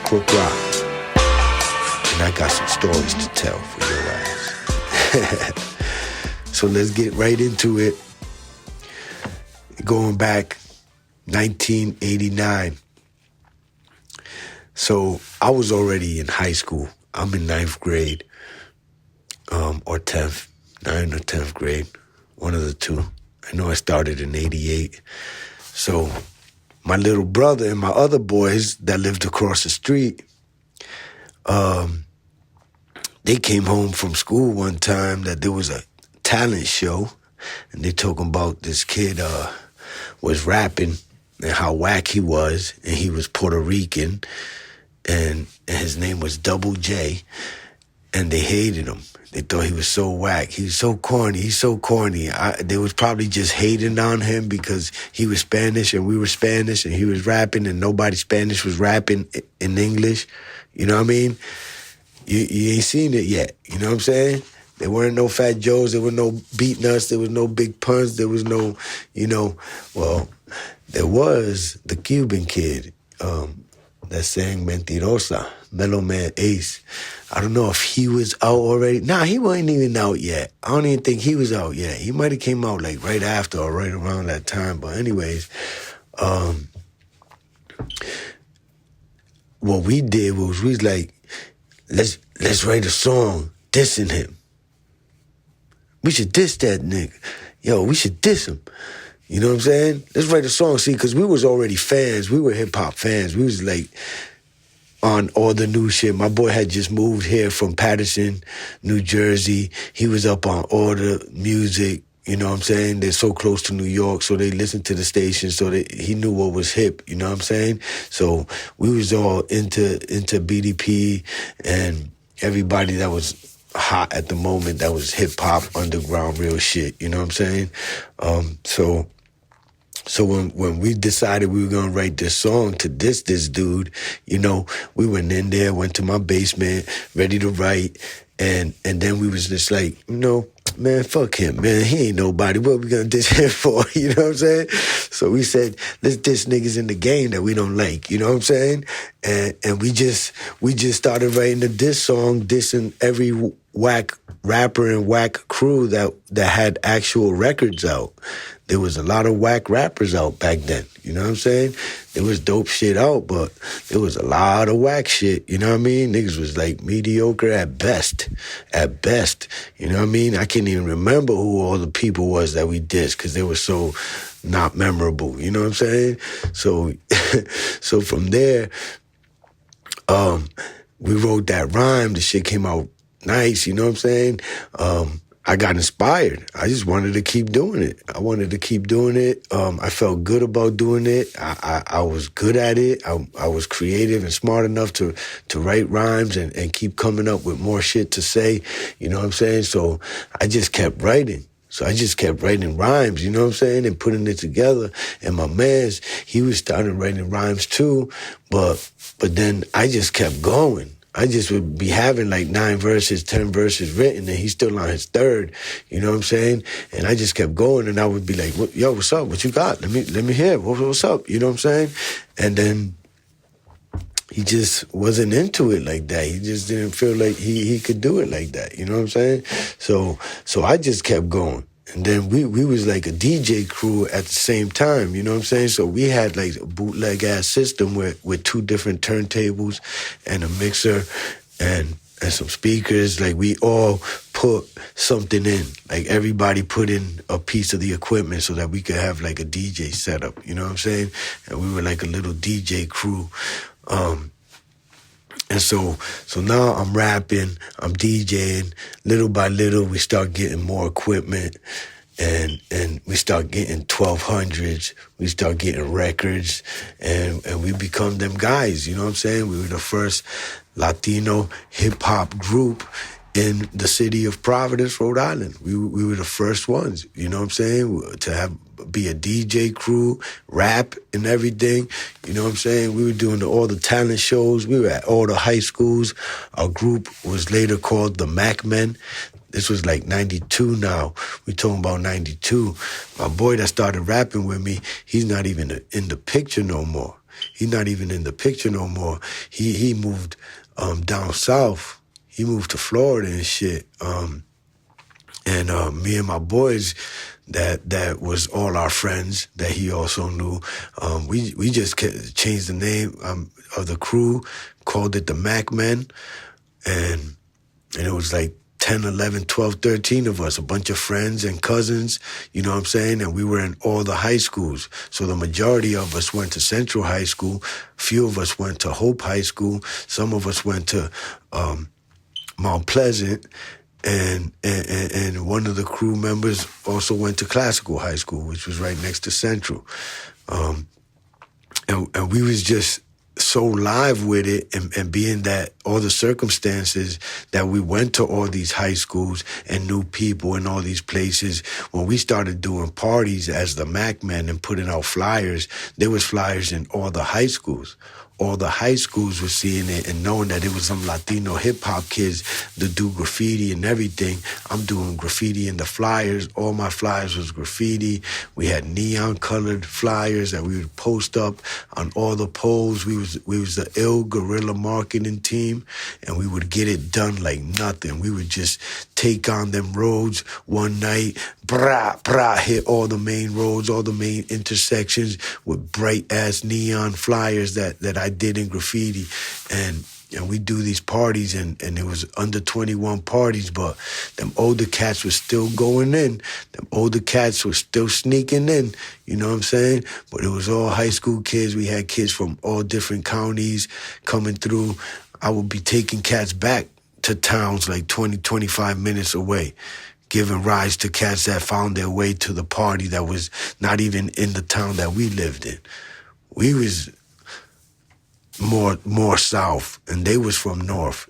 Krook, and I got some stories to tell for your ass. So let's get right into it. Going back 1989. So I was already in high school. I'm in ninth grade, or 10th, 9th or 10th grade, one of the two. I know I started in 88. So my little brother and my other boys that lived across the street, they came home from school one time that there was a talent show, and they talking about this kid was rapping and how whack he was, and he was Puerto Rican, and his name was Double J, and they hated him. They thought he was so whack. He was so corny. He's so corny. They was probably just hating on him because he was Spanish and we were Spanish, and he was rapping and nobody Spanish was rapping in English. You know what I mean? You ain't seen it yet. You know what I'm saying? There weren't no Fat Joes. There were no Beat Nuts. There was no Big Puns. There was no, well, there was the Cuban kid that sang Mentirosa, Mellow Man Ace. I don't know if he was out already. Nah, he wasn't even out yet. I don't even think he was out yet. He might have came out like right after or right around that time. But anyways, what we did was we was like, let's write a song dissing him. We should diss that nigga. Yo, we should diss him. You know what I'm saying? Let's write a song. See, because we was already fans. We were hip-hop fans. We was like on all the new shit. My boy had just moved here from Patterson, New Jersey. He was up on all the music. You know what I'm saying? They're so close to New York, so they listened to the station, so he knew what was hip. You know what I'm saying? So we was all into BDP and everybody that was hot at the moment, that was hip-hop, underground, real shit. You know what I'm saying? So when we decided we were going to write this song to diss this dude, we went in there, went to my basement, ready to write, and then we was just like, man, fuck him, man. He ain't nobody. What we gonna diss him for? You know what I'm saying? So we said, let's diss niggas in the game that we don't like. You know what I'm saying? And we just started writing a diss song, dissing every whack rapper and whack crew that had actual records out. There was a lot of whack rappers out back then. You know what I'm saying? There was dope shit out, but there was a lot of whack shit. You know what I mean? Niggas was like mediocre at best. At best. You know what I mean? I can't even remember who all the people was that we dissed because they were so not memorable. You know what I'm saying? So, so from there, we wrote that rhyme. The shit came out nice. You know what I'm saying? I got inspired. I just wanted to keep doing it. I wanted to keep doing it. I felt good about doing it. I was good at it. I was creative and smart enough to write rhymes and keep coming up with more shit to say. You know what I'm saying? So I just kept writing. So I just kept writing rhymes, you know what I'm saying, and putting it together. And my mans, he was starting writing rhymes too, but then I just kept going. I just would be having like 9 verses, 10 verses written, and he's still on his third, you know what I'm saying? And I just kept going, and I would be like, yo, what's up? What you got? Let me hear. What's up? You know what I'm saying? And then he just wasn't into it like that. He just didn't feel like he could do it like that, you know what I'm saying? So I just kept going. And then we was like a DJ crew at the same time, you know what I'm saying? So we had like a bootleg-ass system with 2 different turntables and a mixer and some speakers. Like we all put something in. Like everybody put in a piece of the equipment so that we could have like a DJ setup, you know what I'm saying? And we were like a little DJ crew. And so now I'm rapping, I'm DJing. Little by little, we start getting more equipment, and we start getting 1200s. We start getting records, and we become them guys. You know what I'm saying? We were the first Latino hip hop group in the city of Providence, Rhode Island. We were the first ones. You know what I'm saying? To be a DJ crew, rap and everything. You know what I'm saying? We were doing all the talent shows. We were at all the high schools. Our group was later called the Mac Men. This was like 92 now. We talking about 92. My boy that started rapping with me, he's not even in the picture no more. He's not even in the picture no more. He moved down south. He moved to Florida and shit. And me and my boys, that was all our friends that he also knew. We just changed the name of the crew, called it the Mac Men, and it was like 10, 11, 12, 13 of us, a bunch of friends and cousins, you know what I'm saying? And we were in all the high schools. So the majority of us went to Central High School. Few of us went to Hope High School. Some of us went to Mount Pleasant. And one of the crew members also went to Classical High School, which was right next to Central. And we was just so live with it, and being that all the circumstances that we went to all these high schools and knew people in all these places. When we started doing parties as the Mac Men and putting out flyers, there was flyers in all the high schools. All the high schools were seeing it and knowing that it was some Latino hip-hop kids that do graffiti and everything. I'm doing graffiti in the flyers. All my flyers was graffiti. We had neon-colored flyers that we would post up on all the poles. We was the ill guerrilla marketing team, and we would get it done like nothing. We would just take on them roads one night, hit all the main roads, all the main intersections with bright-ass neon flyers that I did in graffiti. And we do these parties, and it was under 21 parties, but them older cats were still going in. Them older cats were still sneaking in, you know what I'm saying? But it was all high school kids. We had kids from all different counties coming through. I would be taking cats back to towns like 20, 25 minutes away, giving rides to cats that found their way to the party that was not even in the town that we lived in. We was more south, and they was from north.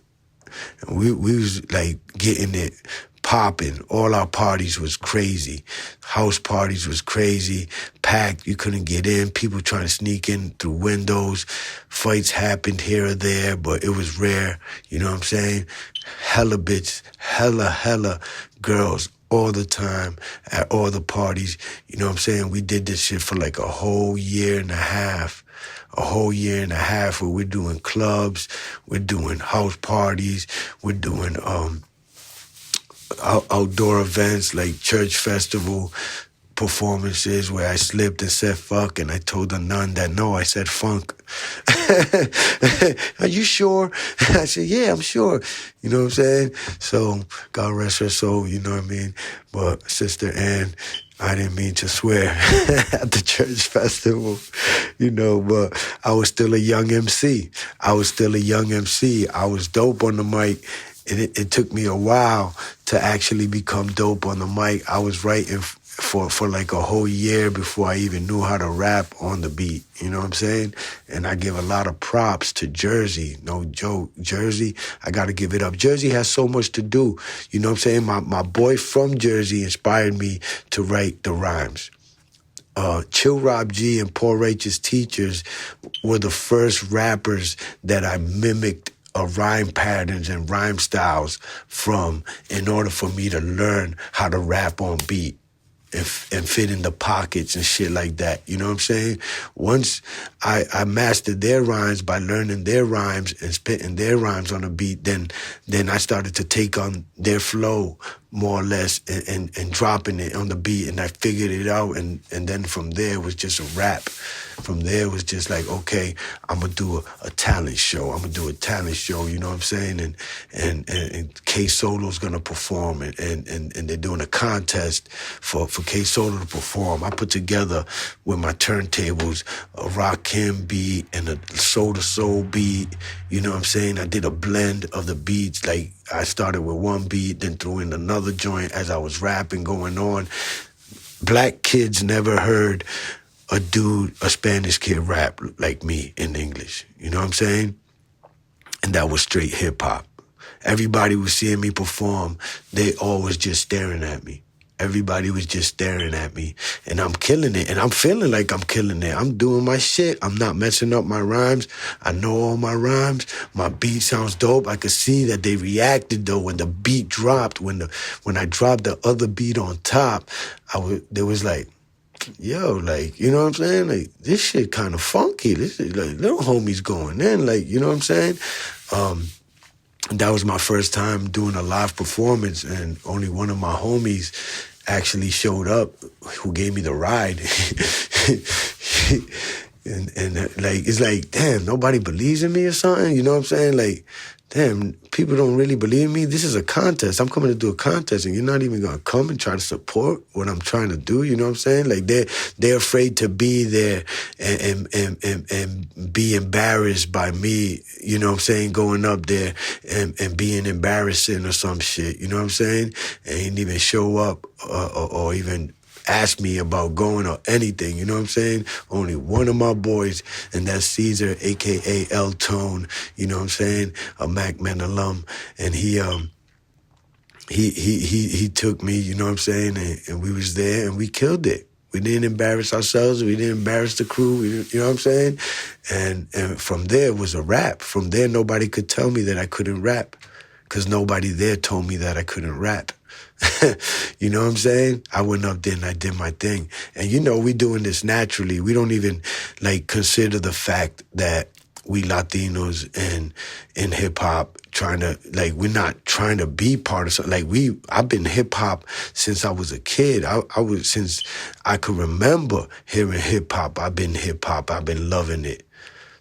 And we was like getting it popping. All our parties was crazy. House parties was crazy, packed. You couldn't get in. People trying to sneak in through windows. Fights happened here or there, but it was rare. You know what I'm saying? Hella bitch, hella girls all the time at all the parties. You know what I'm saying? We did this shit for like a whole year and a half. Where we're doing clubs, we're doing house parties, we're doing outdoor events like church festival performances where I slipped and said fuck, and I told the nun that no, I said funk. Are you sure? I said, yeah, I'm sure. You know what I'm saying? So God rest her soul, you know what I mean? But Sister Ann, I didn't mean to swear at the church festival, you know, but I was still a young MC. I was dope on the mic. It took me a while to actually become dope on the mic. I was writing for like a whole year before I even knew how to rap on the beat. You know what I'm saying? And I give a lot of props to Jersey. No joke. Jersey, I got to give it up. Jersey has so much to do. You know what I'm saying? My boy from Jersey inspired me to write the rhymes. Chill Rob G and Paul Rach's teachers were the first rappers that I mimicked rhyme patterns and rhyme styles from in order for me to learn how to rap on beat and fit in the pockets and shit like that. You know what I'm saying? Once I mastered their rhymes by learning their rhymes and spitting their rhymes on a beat, then I started to take on their flow more or less and dropping it on the beat, and I figured it out, and then from there it was just a rap. From there it was just like, okay, I'm gonna do a talent show. You know what I'm saying? And K Solo's gonna perform, and they're doing a contest for K Solo to perform. I put together with my turntables a Rakim beat and a Soul to Soul beat. You know what I'm saying? I did a blend of the beats. Like I started with one beat, then threw in another joint as I was rapping going on. Black kids never heard a Spanish kid rap like me in English. You know what I'm saying? And that was straight hip hop. Everybody was seeing me perform. They all was just staring at me. Everybody was just staring at me, and I'm killing it, and I'm feeling like I'm killing it. I'm doing my shit. I'm not messing up my rhymes. I know all my rhymes. My beat sounds dope. I could see that they reacted though when the beat dropped. When I dropped the other beat on top, they was like, yo, like, you know what I'm saying? Like, this shit kind of funky. This is like little homies going in, like, you know what I'm saying? That was my first time doing a live performance, and only one of my homies actually showed up who gave me the ride. and like, it's like, damn, nobody believes in me or something, you know what I'm saying? Like, damn, people don't really believe in me. This is a contest. I'm coming to do a contest, and you're not even gonna come and try to support what I'm trying to do. You know what I'm saying? Like they're afraid to be there and be embarrassed by me. You know what I'm saying? Going up there and being embarrassing or some shit. You know what I'm saying? And he didn't even show up or even ask me about going or anything, you know what I'm saying? Only one of my boys, and that's Caesar, a.k.a. L-Tone, you know what I'm saying? A MacMan alum, and he took me, you know what I'm saying? And we was there, and we killed it. We didn't embarrass ourselves. We didn't embarrass the crew. You know what I'm saying? And from there, it was a rap. From there, nobody could tell me that I couldn't rap, because nobody there told me that I couldn't rap. You know what I'm saying? I went up there and I did my thing. And you know, we doing this naturally. We don't even like consider the fact that we Latinos in hip hop trying to, like, we're not trying to be part of something. Like I've been hip hop since I was a kid. Since I could remember hearing hip hop. I've been hip hop. I've been loving it.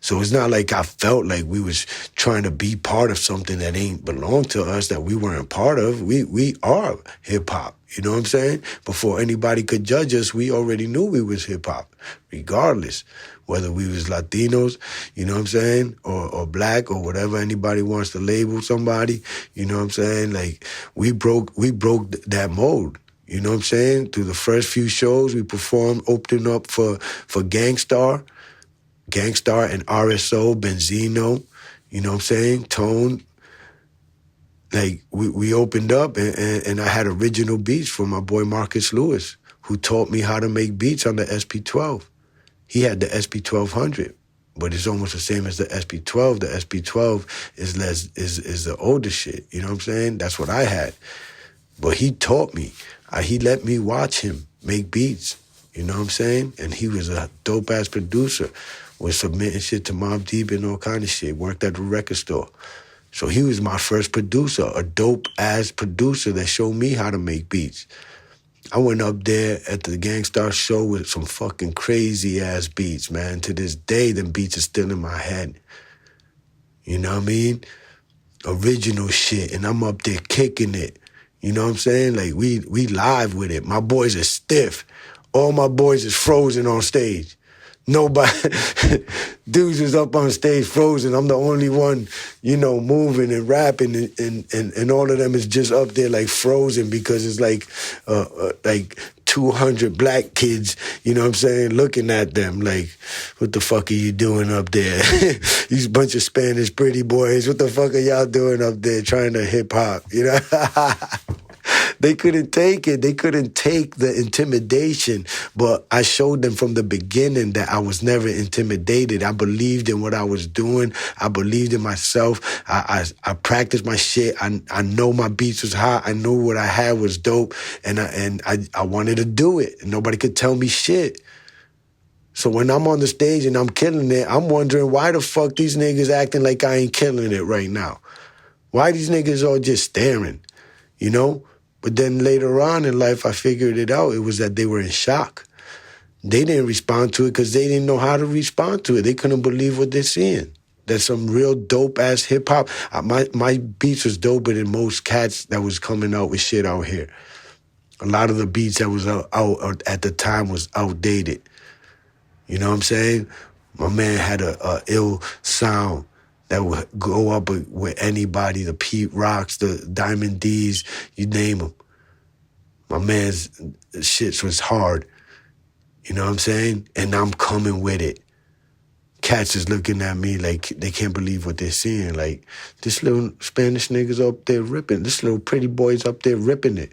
So it's not like I felt like we was trying to be part of something that ain't belong to us, that we weren't part of. We are hip-hop, you know what I'm saying? Before anybody could judge us, we already knew we was hip-hop, regardless. Whether we was Latinos, you know what I'm saying, or black, or whatever anybody wants to label somebody, you know what I'm saying? Like, we broke that mold. You know what I'm saying? Through the first few shows, we performed, opening up for Gangstar and RSO, Benzino, you know what I'm saying? Tone. Like, we opened up, and I had original beats from my boy Marcus Lewis, who taught me how to make beats on the SP12. He had the SP1200, but it's almost the same as the SP12. The SP12 is the older shit, you know what I'm saying? That's what I had. But he taught me. He let me watch him make beats, you know what I'm saying? And he was a dope-ass producer. Was submitting shit to Mobb Deep and all kind of shit. Worked at the record store. So he was my first producer, a dope-ass producer that showed me how to make beats. I went up there at the Gangstar show with some fucking crazy-ass beats, man. To this day, them beats are still in my head. You know what I mean? Original shit, and I'm up there kicking it. You know what I'm saying? Like, we live with it. My boys are stiff. All my boys is frozen on stage. Nobody, dudes is up on stage frozen. I'm the only one, you know, moving and rapping, and all of them is just up there like frozen, because it's like 200 black kids, you know what I'm saying, looking at them like, what the fuck are you doing up there? These bunch of Spanish pretty boys, what the fuck are y'all doing up there trying to hip hop, you know? They couldn't take it. They couldn't take the intimidation. But I showed them from the beginning that I was never intimidated. I believed in what I was doing. I believed in myself. I practiced my shit. I know my beats was hot. I knew what I had was dope. And I wanted to do it. And nobody could tell me shit. So when I'm on the stage and I'm killing it, I'm wondering why the fuck these niggas acting like I ain't killing it right now. Why these niggas all just staring, you know? But then later on in life, I figured it out. It was that they were in shock. They didn't respond to it because they didn't know how to respond to it. They couldn't believe what they're seeing. There's some real dope-ass hip-hop. My beats was doper than most cats that was coming out with shit out here. A lot of the beats that was out at the time was outdated. You know what I'm saying? My man had a ill sound that would go up with anybody, the Pete Rocks, the Diamond D's, you name them. My man's shit was hard. You know what I'm saying? And I'm coming with it. Cats is looking at me like they can't believe what they're seeing. Like, this little Spanish nigga's up there ripping. This little pretty boy's up there ripping it.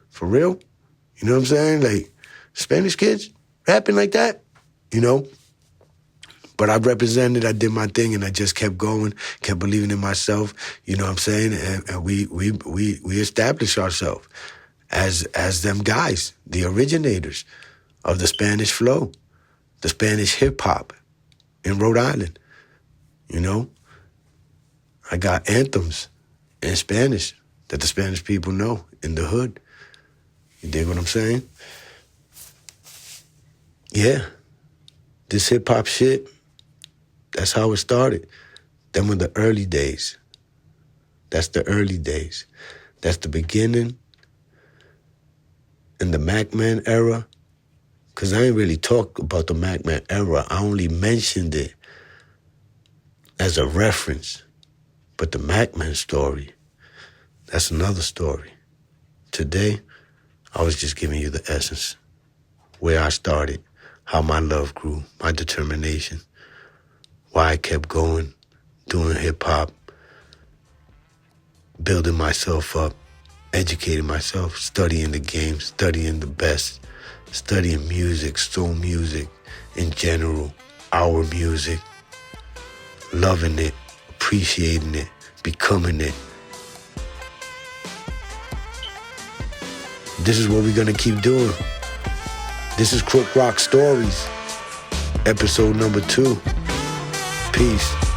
For real? You know what I'm saying? Like, Spanish kids rapping like that? You know? But I represented, I did my thing, and I just kept going, kept believing in myself, you know what I'm saying? And we established ourselves as them guys, the originators of the Spanish flow, the Spanish hip hop in Rhode Island. You know, I got anthems in Spanish that the Spanish people know in the hood. You dig what I'm saying? Yeah, this hip hop shit, that's how it started. Them were the early days. That's the early days. That's the beginning in the Mac Man era. Because I ain't really talk about the Mac Man era. I only mentioned it as a reference. But the Mac Man story, that's another story. Today, I was just giving you the essence. Where I started, how my love grew, my determination, why I kept going, doing hip-hop, building myself up, educating myself, studying the game, studying the best, studying music, soul music in general, our music, loving it, appreciating it, becoming it. This is what we're gonna keep doing. This is Krook Rock Stories, episode number 2. Peace.